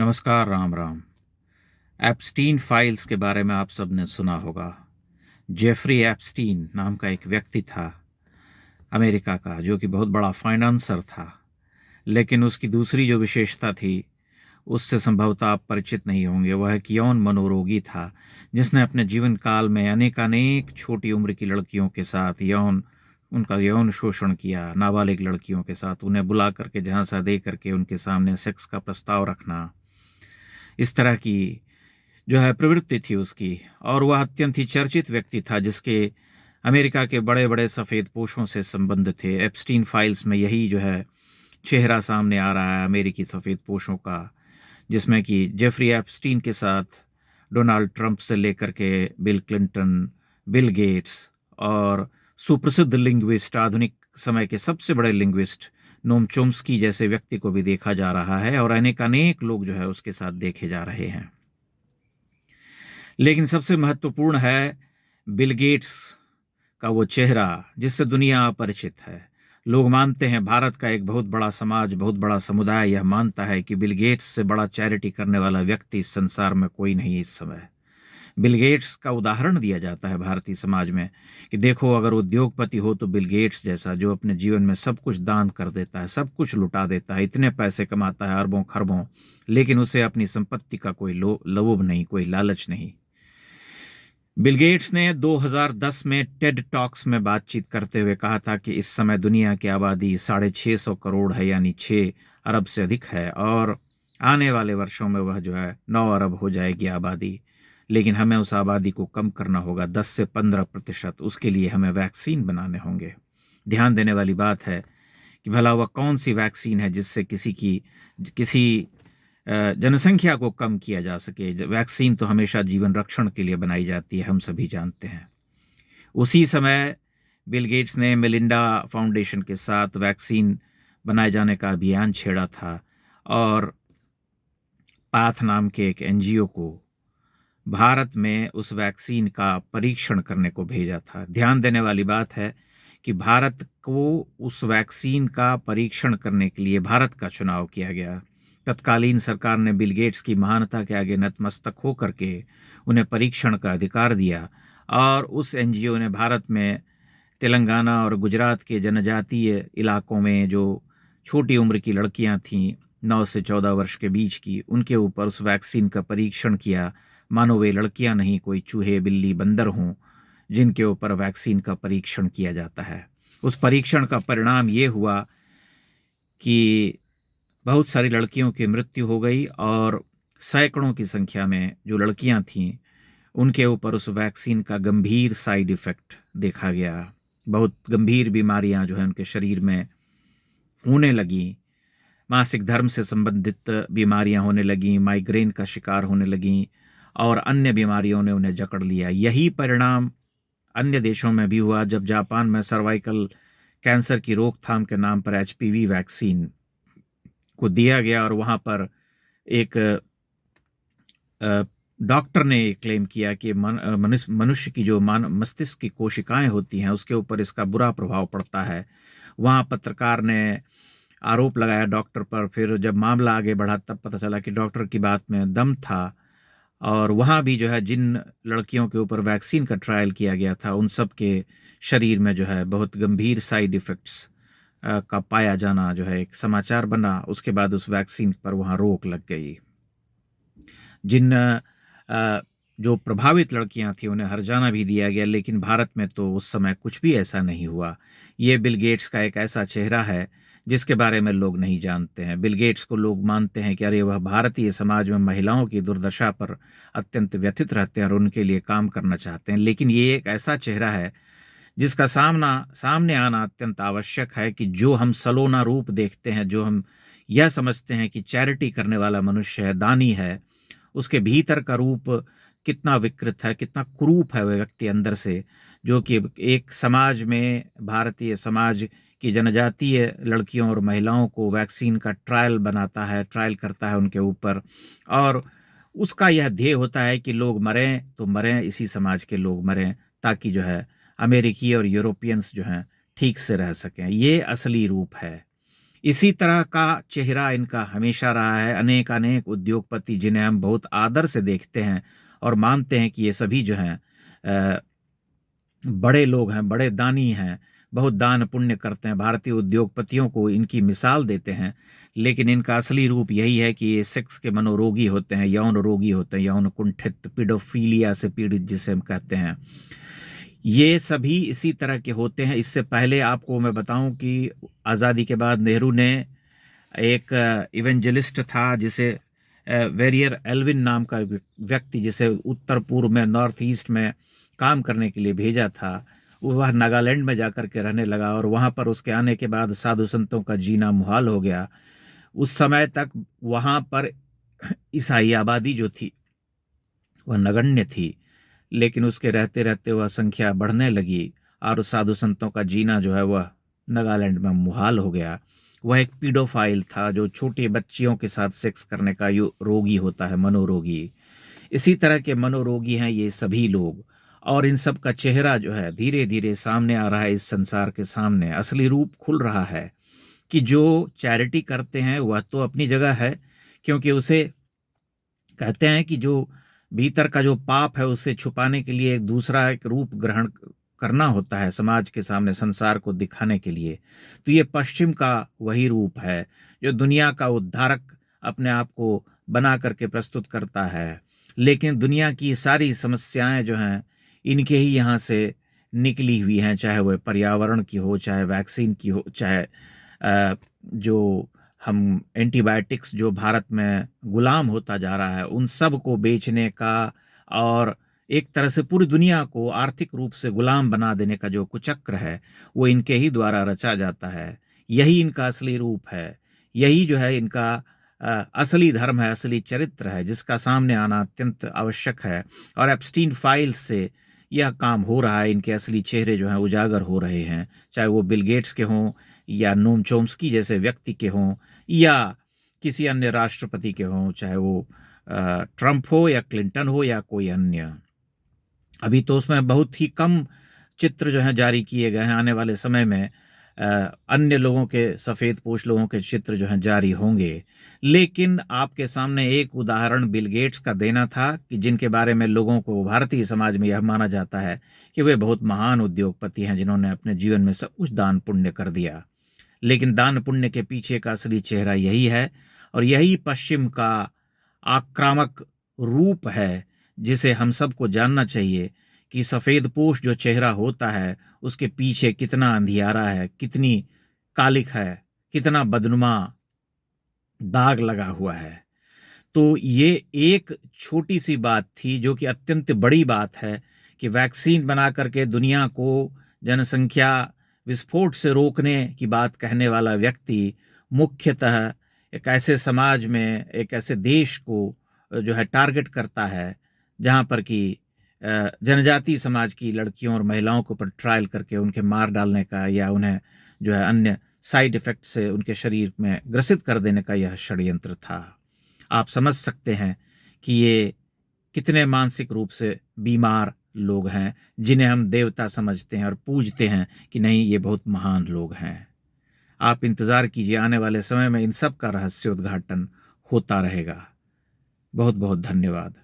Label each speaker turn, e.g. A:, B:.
A: नमस्कार, Ram Ram. Epstein files के बारे में आप सबने सुना होगा। जेफरी एप्स्टीन नाम का एक व्यक्ति था अमेरिका का, जो कि बहुत बड़ा फाइनेंसर था। लेकिन उसकी दूसरी जो विशेषता थी, उससे संभवतः आप परिचित नहीं होंगे। वह एक यौन मनोरोगी था, जिसने अपने जीवन काल में अनेकानेक छोटी उम्र की लड़कियों के साथ उनका यौन शोषण किया। नाबालिग लड़कियों के साथ उन्हें बुला करके झांसा दे करके उनके सामने सेक्स का प्रस्ताव रखना, इस तरह की जो है प्रवृत्ति थी उसकी। और वह अत्यंत ही चर्चित व्यक्ति था, जिसके अमेरिका के बड़े बड़े सफ़ेद पोशों से संबंध थे। एप्स्टीन फाइल्स में यही जो है चेहरा सामने आ रहा है अमेरिकी सफ़ेद पोशों का, जिसमें कि जेफरी एप्स्टीन के साथ डोनाल्ड ट्रंप से लेकर के बिल क्लिंटन, बिल गेट्स और सुप्रसिद्ध लिंग्विस्ट, आधुनिक समय के सबसे बड़े लिंग्विस्ट नोम चोम्स्की जैसे व्यक्ति को भी देखा जा रहा है, और अनेक लोग जो है उसके साथ देखे जा रहे हैं। लेकिन सबसे महत्वपूर्ण है बिल गेट्स का वो चेहरा, जिससे दुनिया अपरिचित है। लोग मानते हैं, भारत का एक बहुत बड़ा समाज, बहुत बड़ा समुदाय यह मानता है कि बिल गेट्स से बड़ा चैरिटी करने वाला व्यक्ति इस संसार में कोई नहीं इस समय। बिल गेट्स का उदाहरण दिया जाता है भारतीय समाज में कि देखो, अगर उद्योगपति हो तो बिल गेट्स जैसा, जो अपने जीवन में सब कुछ दान कर देता है, सब कुछ लुटा देता है, इतने पैसे कमाता है अरबों खरबों, लेकिन उसे अपनी संपत्ति का कोई लोभ नहीं, कोई लालच नहीं। बिल गेट्स ने 2010 में टेड टॉक्स में बातचीत करते हुए कहा था कि इस समय दुनिया की आबादी 650 करोड़ है, यानी 6 अरब से अधिक है, और आने वाले वर्षों में वह जो है 9 अरब हो जाएगी आबादी। लेकिन हमें उस आबादी को कम करना होगा 10 से 15%। उसके लिए हमें वैक्सीन बनाने होंगे। ध्यान देने वाली बात है कि भला वह कौन सी वैक्सीन है जिससे किसी जनसंख्या को कम किया जा सके। वैक्सीन तो हमेशा जीवन रक्षण के लिए बनाई जाती है, हम सभी जानते हैं। उसी समय बिल गेट्स ने मेलिंडा फाउंडेशन के साथ वैक्सीन बनाए जाने का अभियान छेड़ा था, और पाथ नाम के एक एनजीओ को भारत में उस वैक्सीन का परीक्षण करने को भेजा था। ध्यान देने वाली बात है कि भारत को उस वैक्सीन का परीक्षण करने के लिए भारत का चुनाव किया गया। तत्कालीन सरकार ने बिल गेट्स की महानता के आगे नतमस्तक होकर के उन्हें परीक्षण का अधिकार दिया, और उस एनजीओ ने भारत में तेलंगाना और गुजरात के जनजातीय इलाकों में जो छोटी उम्र की लड़कियां थीं, 9 से 14 वर्ष के बीच की, उनके ऊपर उस वैक्सीन का परीक्षण किया, मानो वे लड़कियां नहीं कोई चूहे, बिल्ली, बंदर हों जिनके ऊपर वैक्सीन का परीक्षण किया जाता है। उस परीक्षण का परिणाम ये हुआ कि बहुत सारी लड़कियों की मृत्यु हो गई, और सैकड़ों की संख्या में जो लड़कियां थीं उनके ऊपर उस वैक्सीन का गंभीर साइड इफ़ेक्ट देखा गया। बहुत गंभीर बीमारियां जो है उनके शरीर में होने लगी। मासिक धर्म से संबंधित बीमारियां होने लगीं, माइग्रेन का शिकार होने लगीं, और अन्य बीमारियों ने उन्हें जकड़ लिया। यही परिणाम अन्य देशों में भी हुआ, जब जापान में सर्वाइकल कैंसर की रोकथाम के नाम पर एचपीवी वैक्सीन को दिया गया, और वहां पर एक डॉक्टर ने क्लेम किया कि मनुष्य की जो मस्तिष्क की कोशिकाएं होती हैं उसके ऊपर इसका बुरा प्रभाव पड़ता है। वहां पत्रकार ने आरोप लगाया डॉक्टर पर। फिर जब मामला आगे बढ़ा तब पता चला कि डॉक्टर की बात में दम था, और वहाँ भी जो है जिन लड़कियों के ऊपर वैक्सीन का ट्रायल किया गया था उन सब के शरीर में जो है बहुत गंभीर साइड इफ़ेक्ट्स का पाया जाना जो है एक समाचार बना। उसके बाद उस वैक्सीन पर वहाँ रोक लग गई। जिन जो प्रभावित लड़कियां थी उन्हें हर्जाना भी दिया गया, लेकिन भारत में तो उस समय कुछ भी ऐसा नहीं हुआ। ये बिल गेट्स का एक ऐसा चेहरा है जिसके बारे में लोग नहीं जानते हैं। बिल गेट्स को लोग मानते हैं कि अरे वह भारतीय समाज में महिलाओं की दुर्दशा पर अत्यंत व्यथित रहते हैं और उनके लिए काम करना चाहते हैं। लेकिन ये एक ऐसा चेहरा है जिसका सामने आना अत्यंत आवश्यक है, कि जो हम सलोना रूप देखते हैं, जो हम यह समझते हैं कि चैरिटी करने वाला मनुष्य है, दानी है, उसके भीतर का रूप कितना विकृत है, कितना कुरूप है वह व्यक्ति अंदर से, जो कि एक समाज में, भारतीय समाज की जनजातीय लड़कियों और महिलाओं को वैक्सीन का ट्रायल करता है उनके ऊपर, और उसका यह ध्येय होता है कि लोग मरें तो मरें, इसी समाज के लोग मरें, ताकि जो है अमेरिकी और यूरोपियंस जो हैं ठीक से रह सकें। ये असली रूप है। इसी तरह का चेहरा इनका हमेशा रहा है। अनेक अनेक उद्योगपति जिन्हें हम बहुत आदर से देखते हैं और मानते हैं कि ये सभी जो हैं बड़े लोग हैं, बड़े दानी हैं, बहुत दान पुण्य करते हैं, भारतीय उद्योगपतियों को इनकी मिसाल देते हैं। लेकिन इनका असली रूप यही है कि ये सेक्स के मनोरोगी होते हैं, यौन रोगी होते हैं, यौन कुंठित, पीडोफीलिया से पीड़ित जिसे हम कहते हैं। ये सभी इसी तरह के होते हैं। इससे पहले आपको मैं बताऊं कि आज़ादी के बाद नेहरू ने एक इवेंजलिस्ट था जिसे वेरियर एल्विन नाम का व्यक्ति, जिसे उत्तर पूर्व में, नॉर्थ ईस्ट में काम करने के लिए भेजा था। वह नागालैंड में जाकर के रहने लगा और वहाँ पर उसके आने के बाद साधु संतों का जीना मुहाल हो गया। उस समय तक वहाँ पर ईसाई आबादी जो थी वह नगण्य थी, लेकिन उसके रहते रहते वह संख्या बढ़ने लगी और साधु संतों का जीना जो है वह नागालैंड में मुहाल हो गया। वह एक पीडोफाइल था जो छोटे बच्चियों के साथ सेक्स करने का रोगी होता है, मनोरोगी। इसी तरह के मनोरोगी हैं ये सभी लोग, और इन सब का चेहरा जो है धीरे धीरे सामने आ रहा है, इस संसार के सामने असली रूप खुल रहा है। कि जो चैरिटी करते हैं वह तो अपनी जगह है, क्योंकि उसे कहते हैं कि जो भीतर का जो पाप है उसे छुपाने के लिए एक दूसरा एक रूप ग्रहण करना होता है समाज के सामने, संसार को दिखाने के लिए। तो ये पश्चिम का वही रूप है जो दुनिया का उद्धारक अपने आप को बना करके प्रस्तुत करता है। लेकिन दुनिया की सारी समस्याएं जो हैं इनके ही यहाँ से निकली हुई हैं, चाहे वह पर्यावरण की हो, चाहे वैक्सीन की हो, चाहे जो हम एंटीबायोटिक्स जो भारत में गुलाम होता जा रहा है उन सब को बेचने का और एक तरह से पूरी दुनिया को आर्थिक रूप से गुलाम बना देने का जो कुचक्र है वो इनके ही द्वारा रचा जाता है। यही इनका असली रूप है, यही जो है इनका असली धर्म है, असली चरित्र है, जिसका सामने आना अत्यंत आवश्यक है। और एप्स्टीन फाइल्स से यह काम हो रहा है, इनके असली चेहरे जो हैं उजागर हो रहे हैं, चाहे वो बिल गेट्स के हों या नोम चोम्स्की जैसे व्यक्ति के हों या किसी अन्य राष्ट्रपति के हों, चाहे वो ट्रंप हो या क्लिंटन हो या कोई अन्य। अभी तो उसमें बहुत ही कम चित्र जो हैं जारी किए गए हैं। आने वाले समय में अन्य लोगों के, सफ़ेद पोश लोगों के चित्र जो हैं जारी होंगे। लेकिन आपके सामने एक उदाहरण बिल गेट्स का देना था कि जिनके बारे में लोगों को, भारतीय समाज में यह माना जाता है कि वे बहुत महान उद्योगपति हैं जिन्होंने अपने जीवन में सब कुछ दान पुण्य कर दिया। लेकिन दान पुण्य के पीछे का असली चेहरा यही है, और यही पश्चिम का आक्रामक रूप है जिसे हम सबको जानना चाहिए कि सफ़ेदपोश जो चेहरा होता है उसके पीछे कितना अंधियारा है, कितनी कालिक है, कितना बदनुमा दाग लगा हुआ है। तो ये एक छोटी सी बात थी जो कि अत्यंत बड़ी बात है कि वैक्सीन बना करके दुनिया को जनसंख्या विस्फोट से रोकने की बात कहने वाला व्यक्ति मुख्यतः एक ऐसे समाज में, एक ऐसे देश को जो है टारगेट करता है जहाँ पर कि जनजातीय समाज की लड़कियों और महिलाओं को पर ट्रायल करके उनके मार डालने का या उन्हें जो है अन्य साइड इफ़ेक्ट से उनके शरीर में ग्रसित कर देने का यह षड्यंत्र था। आप समझ सकते हैं कि ये कितने मानसिक रूप से बीमार लोग हैं जिन्हें हम देवता समझते हैं और पूजते हैं कि नहीं, ये बहुत महान लोग हैं। आप इंतज़ार कीजिए, आने वाले समय में इन सब का रहस्योद्घाटन होता रहेगा। बहुत बहुत धन्यवाद।